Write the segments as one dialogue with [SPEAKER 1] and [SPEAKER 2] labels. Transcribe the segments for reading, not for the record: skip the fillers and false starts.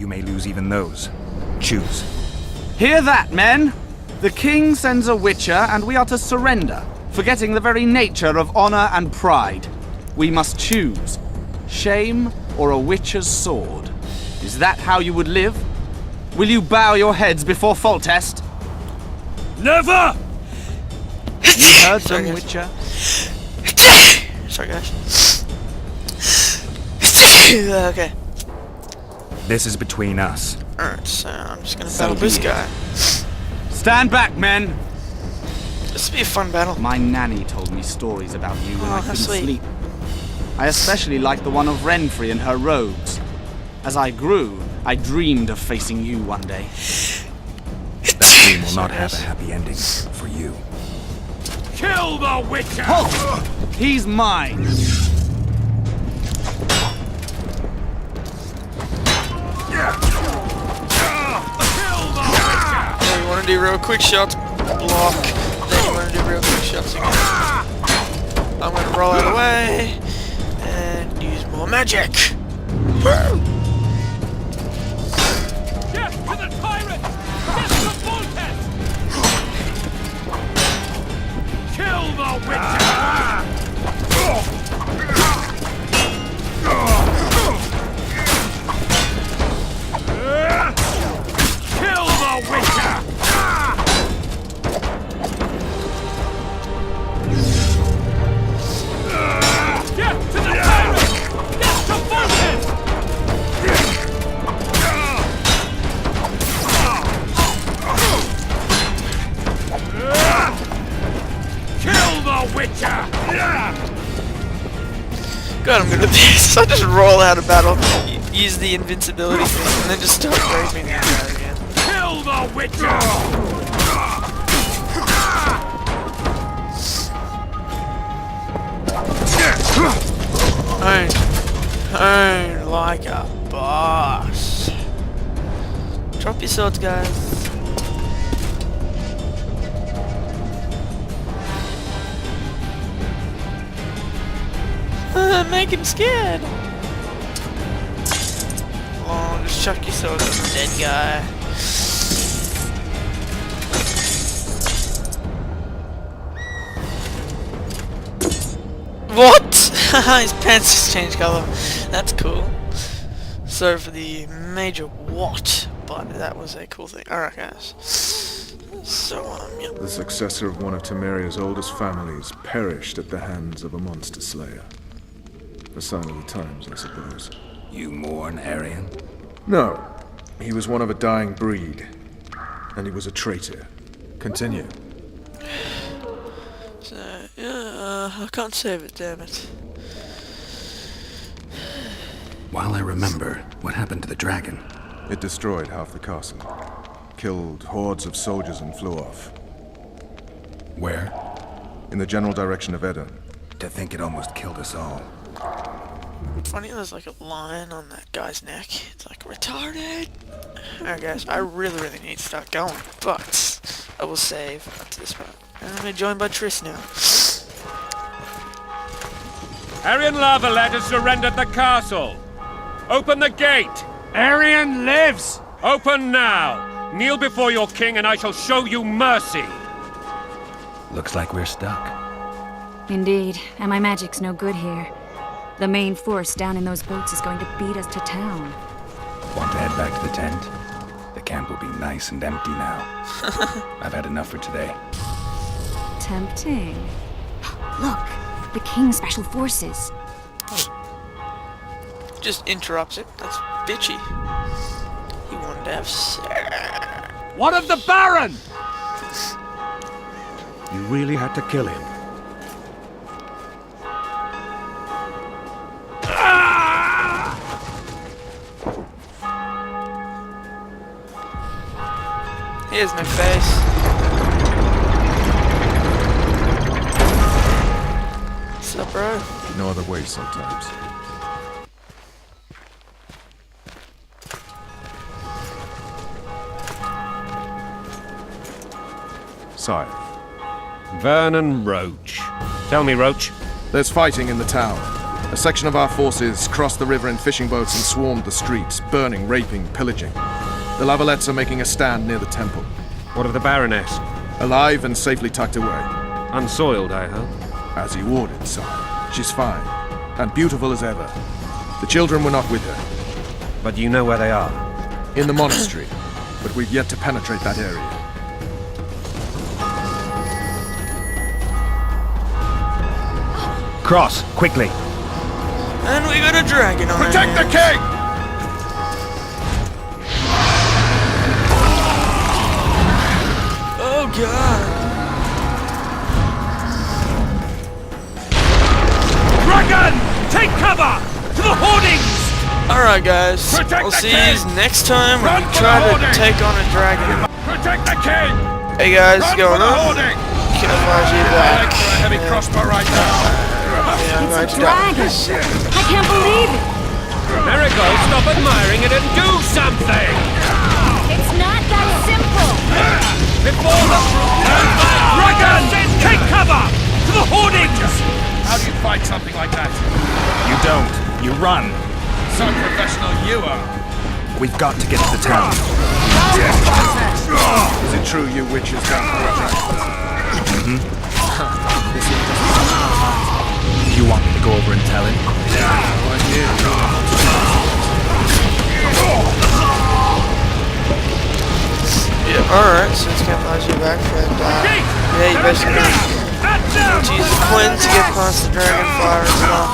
[SPEAKER 1] you may lose even those. Choose.
[SPEAKER 2] Hear that, men? The king sends a witcher, and we are to surrender, forgetting the very nature of honor and pride. We must choose. Shame or a witcher's sword. Is that how you would live? Will you bow your heads before Foltest?
[SPEAKER 3] Never!
[SPEAKER 2] You heard them, witcher?
[SPEAKER 4] Sorry, guys. Okay.
[SPEAKER 1] This is between us.
[SPEAKER 4] Alright, so I'm just gonna battle this guy.
[SPEAKER 2] Stand back, men!
[SPEAKER 4] This will be a fun battle.
[SPEAKER 2] My nanny told me stories about you when I
[SPEAKER 4] how
[SPEAKER 2] couldn't
[SPEAKER 4] sweet.
[SPEAKER 2] sleep. I especially liked the one of Renfrey and her rogues. As I grew, I dreamed of facing you one day.
[SPEAKER 1] That dream will not have a happy ending for you.
[SPEAKER 3] Kill the witcher!
[SPEAKER 2] Halt! He's mine!
[SPEAKER 4] Yeah, you wanna do real quick shots, block. Then you wanna do real quick shots again. I'm gonna roll out of the way and use more magic. Woo!
[SPEAKER 3] Death to the tyrant! Death to Foltest! Kill the witcher! Kill the witcher! Death to the tyrant! Death to Foltest! Kill the witcher!
[SPEAKER 4] God, I'm good at this. I just roll out of battle, use the invincibility thing, and then just start raping the guy again.
[SPEAKER 3] Kill the witcher!
[SPEAKER 4] Own like a boss. Drop your swords, guys. Make him scared. Oh, just chuck your sword at the dead guy. What? His pants just changed color. That's cool. Sorry for the major what, but that was a cool thing. Alright, guys. So, yep.
[SPEAKER 5] The successor of one of Temeria's oldest families perished at the hands of a monster slayer. A sign of the times, I suppose.
[SPEAKER 1] You mourn, Arian?
[SPEAKER 5] No. He was one of a dying breed. And he was a traitor. Continue.
[SPEAKER 4] So, yeah, I can't save it, damn it.
[SPEAKER 1] While I remember, what happened to the dragon?
[SPEAKER 5] It destroyed half the castle. Killed hordes of soldiers and flew off.
[SPEAKER 1] Where?
[SPEAKER 5] In the general direction of Edda.
[SPEAKER 1] To think it almost killed us all.
[SPEAKER 4] Funny, there's like a line on that guy's neck. It's like, retarded! Alright guys, I really need to start going, but I will save up to this part. And I'm gonna join by Triss now.
[SPEAKER 3] Arian Lavalet has surrendered the castle. Open the gate.
[SPEAKER 2] Arian lives!
[SPEAKER 3] Open now. Kneel before your king and I shall show you mercy.
[SPEAKER 1] Looks like we're stuck.
[SPEAKER 6] Indeed, and my magic's no good here. The main force down in those boats is going to beat us to town.
[SPEAKER 1] Want to head back to the tent? The camp will be nice and empty now. I've had enough for today.
[SPEAKER 6] Tempting. Look, the King's special forces.
[SPEAKER 4] Just interrupts it. That's bitchy. He wanted to have sex.
[SPEAKER 2] What of the Baron?
[SPEAKER 1] You really had to kill him.
[SPEAKER 4] Here's my face. What's up, bro?
[SPEAKER 5] No other way sometimes. Sire.
[SPEAKER 3] Vernon Roache. Tell me, Roache.
[SPEAKER 5] There's fighting in the town. A section of our forces crossed the river in fishing boats and swarmed the streets, burning, raping, pillaging. The Lavalettes are making a stand near the temple.
[SPEAKER 3] What of the Baroness?
[SPEAKER 5] Alive and safely tucked away.
[SPEAKER 3] Unsoiled, I hope.
[SPEAKER 5] As you ordered, sire. She's fine, and beautiful as ever. The children were not with her.
[SPEAKER 3] But you know where they are?
[SPEAKER 5] In the monastery, but we've yet to penetrate that area.
[SPEAKER 3] Cross, quickly!
[SPEAKER 4] And we got a dragon on
[SPEAKER 5] Protect
[SPEAKER 4] our
[SPEAKER 5] the
[SPEAKER 4] hands.
[SPEAKER 5] king!
[SPEAKER 4] Oh god.
[SPEAKER 3] Dragon! Take cover! To the hoardings!
[SPEAKER 4] Alright guys,
[SPEAKER 3] Protect
[SPEAKER 4] we'll
[SPEAKER 3] the
[SPEAKER 4] see
[SPEAKER 3] king!
[SPEAKER 4] you next time when
[SPEAKER 3] Run
[SPEAKER 4] we
[SPEAKER 3] for
[SPEAKER 4] try
[SPEAKER 3] the
[SPEAKER 4] to
[SPEAKER 3] hoarding!
[SPEAKER 4] take on a dragon.
[SPEAKER 3] Protect the king!
[SPEAKER 4] Hey guys, what's
[SPEAKER 3] Run
[SPEAKER 4] going
[SPEAKER 3] for the
[SPEAKER 4] on?
[SPEAKER 3] hoarding!
[SPEAKER 4] Camouflage you back.
[SPEAKER 5] A heavy crossbow right now.
[SPEAKER 4] Yeah, I'm going
[SPEAKER 6] It's a
[SPEAKER 4] to die.
[SPEAKER 6] dragon! I can't believe it!
[SPEAKER 3] Merigold, stop admiring it and do something!
[SPEAKER 6] It's not that simple!
[SPEAKER 3] Before the dragon! Take cover! To the hoardings!
[SPEAKER 2] How do you fight something like that?
[SPEAKER 1] You don't. You run.
[SPEAKER 2] Some professional you are.
[SPEAKER 1] We've got to get to the town.
[SPEAKER 5] Is it true you witches don't know dragons?
[SPEAKER 1] You want me to go over and tell him?
[SPEAKER 4] Yeah, alright, so it's camouflage you back and yeah, you basically need to use the Quinn to get past the dragonfire as well.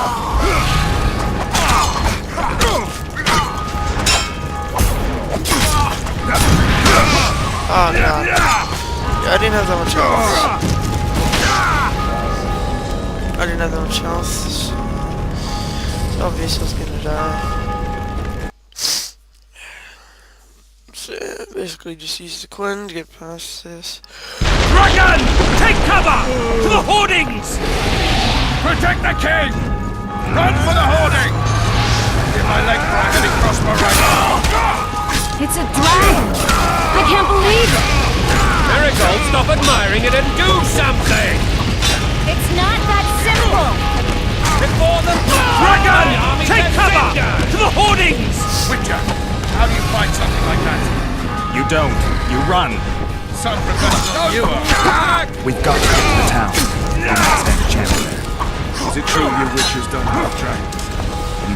[SPEAKER 4] Oh god. Yeah, I didn't have that much health. I didn't have that much health. It's obvious I was gonna die. So yeah, basically just use the Quinn to get past this.
[SPEAKER 3] Dragon! Take cover! To the hoardings! Protect the king! Run for the hoarding!
[SPEAKER 2] Give my leg for a heavy crossbow right now.
[SPEAKER 6] It's a dragon! I can't believe it!
[SPEAKER 3] Merigold, stop admiring it and do something!
[SPEAKER 6] It's not that simple!
[SPEAKER 3] Before the dragon! Take cover! To the hoardings!
[SPEAKER 2] Witcher, how do you fight something like that?
[SPEAKER 1] You don't. You run.
[SPEAKER 2] Some professional you are.
[SPEAKER 1] We've got to get to the town. We'll not stand a chance there.
[SPEAKER 5] Is it true you witches don't have dragons?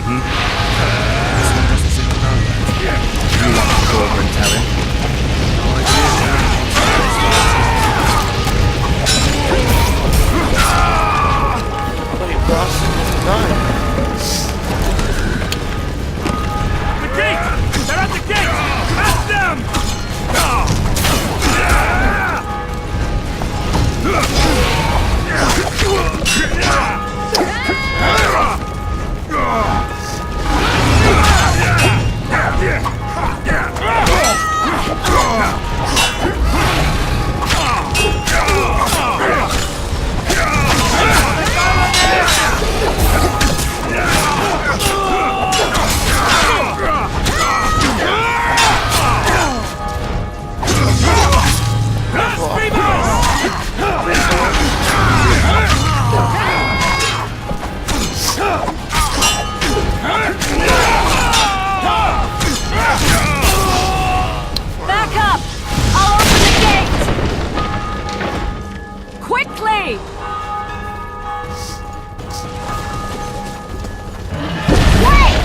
[SPEAKER 5] This one doesn't seem to know that.
[SPEAKER 1] You want me to go over and tell him?
[SPEAKER 4] Wait, boss, dying.
[SPEAKER 3] The gate! They're at the gate! At them!
[SPEAKER 6] Back up! I'll open the gate! Quickly! Wait!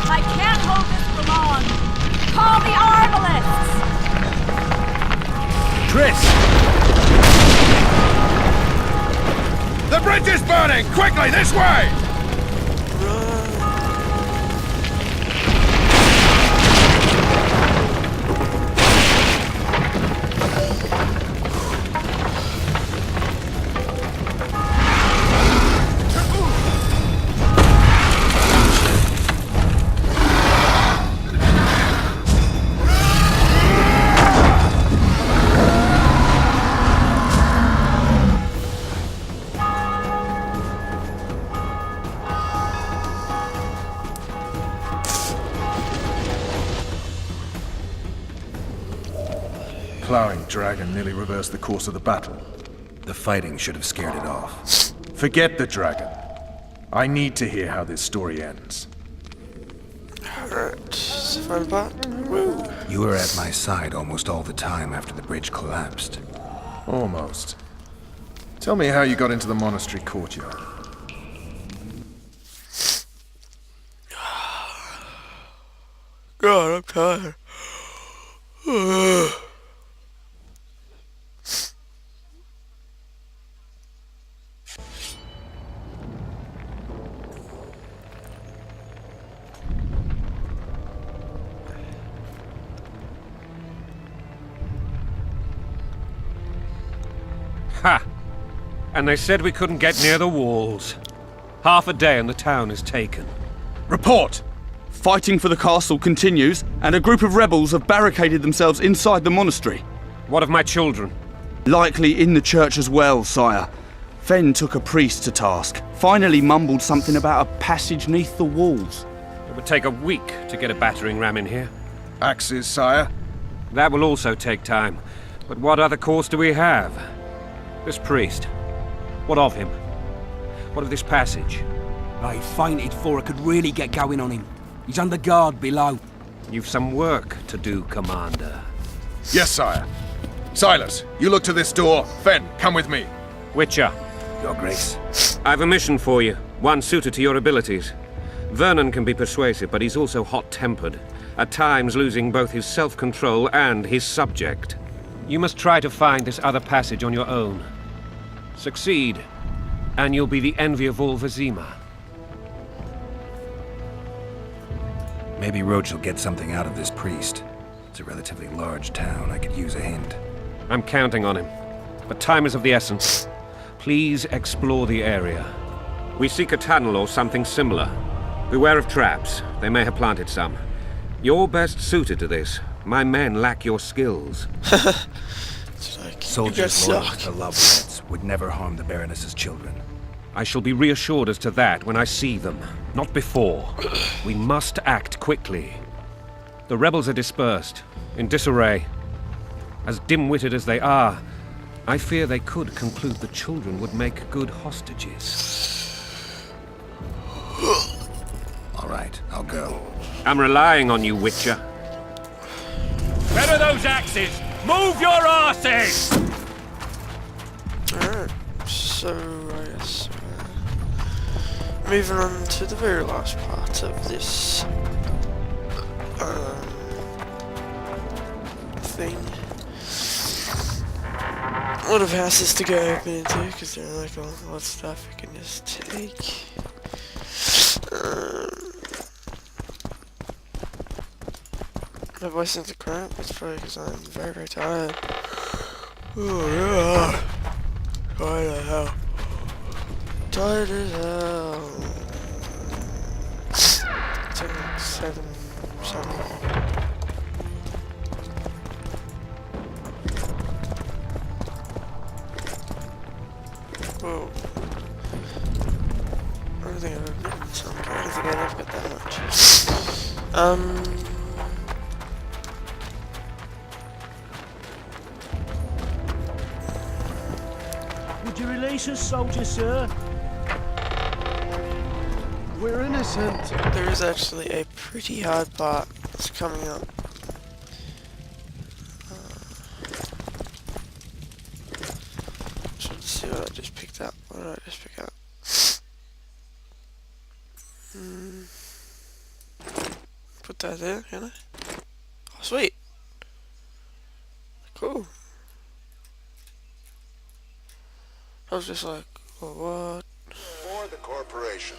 [SPEAKER 6] I can't hold this for long. Call the arbalists!
[SPEAKER 3] Triss!
[SPEAKER 2] The bridge is burning! Quickly, this way!
[SPEAKER 5] Plowing dragon nearly reversed the course of the battle.
[SPEAKER 1] The fighting should have scared it off.
[SPEAKER 5] Forget the dragon. I need to hear how this story ends.
[SPEAKER 4] Alright, fun part. Woo.
[SPEAKER 1] You were at my side almost all the time after the bridge collapsed.
[SPEAKER 5] Almost. Tell me how you got into the monastery courtyard.
[SPEAKER 4] God, I'm tired.
[SPEAKER 3] Ha! And they said we couldn't get near the walls. Half a day and the town is taken.
[SPEAKER 2] Report! Fighting for the castle continues, and a group of rebels have barricaded themselves inside the monastery.
[SPEAKER 3] What of my children?
[SPEAKER 2] Likely in the church as well, sire. Fen took a priest to task. Finally mumbled something about a passage neath the walls.
[SPEAKER 3] It would take a week to get a battering ram in here.
[SPEAKER 5] Axes, sire?
[SPEAKER 3] That will also take time. But what other course do we have? This priest. What of him? What of this passage?
[SPEAKER 7] I fainted before I could really get going on him. He's under guard below.
[SPEAKER 3] You've some work to do, Commander.
[SPEAKER 5] Yes, sire. Silas, you look to this door. Fen, come with me.
[SPEAKER 3] Witcher,
[SPEAKER 1] Your Grace.
[SPEAKER 3] I've a mission for you. One suited to your abilities. Vernon can be persuasive, but he's also hot-tempered. At times losing both his self-control and his subject. You must try to find this other passage on your own. Succeed, and you'll be the envy of all Vizima.
[SPEAKER 1] Maybe Roache will get something out of this priest. It's a relatively large town. I could use a hint.
[SPEAKER 3] I'm counting on him. But time is of the essence. Please explore the area. We seek a tunnel or something similar. Beware of traps. They may have planted some. You're best suited to this. My men lack your skills.
[SPEAKER 4] It's like,
[SPEAKER 1] Soldiers
[SPEAKER 4] you
[SPEAKER 1] loyal
[SPEAKER 4] guys
[SPEAKER 1] to
[SPEAKER 4] suck.
[SPEAKER 1] the Lovelets would never harm the Baroness's children.
[SPEAKER 3] I shall be reassured as to that when I see them, not before. We must act quickly. The rebels are dispersed, in disarray. As dim-witted as they are, I fear they could conclude the children would make good hostages.
[SPEAKER 1] All right, I'll go.
[SPEAKER 3] I'm relying on you, Witcher.
[SPEAKER 8] Where are those axes? Move your asses!
[SPEAKER 4] Alright, so I guess moving on to the very last part of this thing. A lot of houses to go open into because there are like a lot of stuff you can just take. My voice isn't crap, it's probably because I'm very, very tired. Oh yeah. Tired as hell. Tired as hell. It's like 7 something. Whoa. I don't think I've ever written something. I don't think I've ever got that much.
[SPEAKER 8] Would you release us, soldier, sir?
[SPEAKER 5] We're innocent.
[SPEAKER 4] There is actually a pretty hard part that's coming up. Should see what I just picked up. What did I just pick up? Put that there, can I? Oh, sweet. Cool. I was just like, oh, what?
[SPEAKER 9] For the corporation.